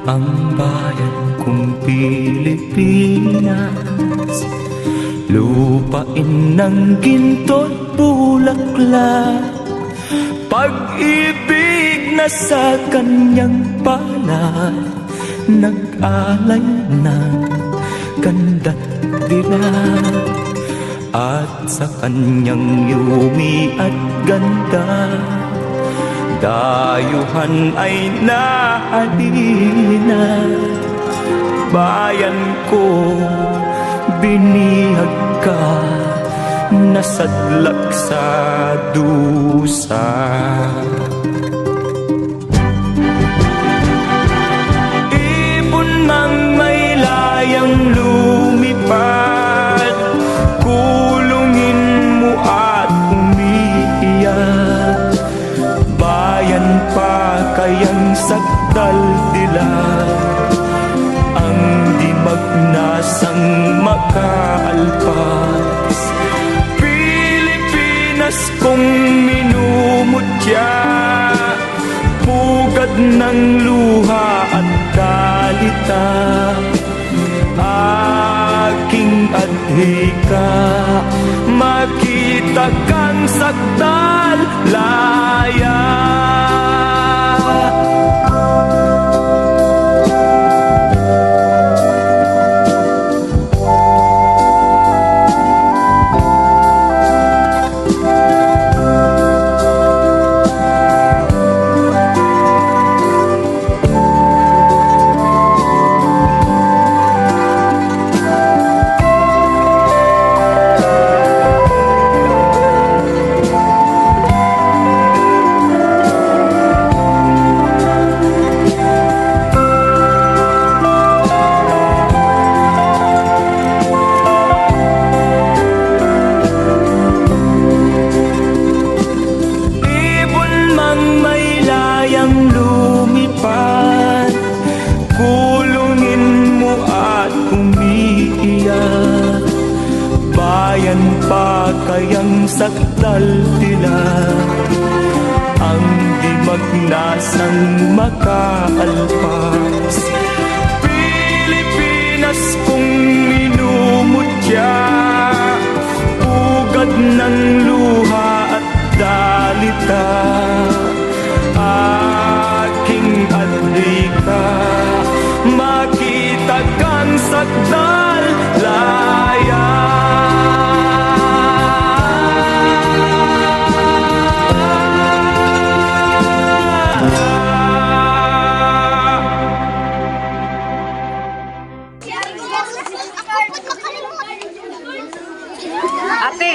Ang bayan kong Pilipinas, lupain ng ginto't bulaklak, pag-ibig na sa kanyang palad, nag-alay ng ganda't dilag. At sa kanyang yumi at ganda, dayuhan ay nahalina. Bayan ko, binihag ka, nasadlak sa dusa. Ibon mang may layang lumipad, kulungin mo at umiiyak. Bayan pa kayang sakdal dilag, ang di magnasang makaalpas. Pilipinas kong minumutya, pugad ng luha at kalita. Aking adhika, makita kang sakdal laya. Bayan pa kayang sakdal dilag, ang di magnasang makaalpas. Pilipinas kong minumutya, pugad ng luha at dalita. Aking adhika, makita kang sakdal laya. Ate!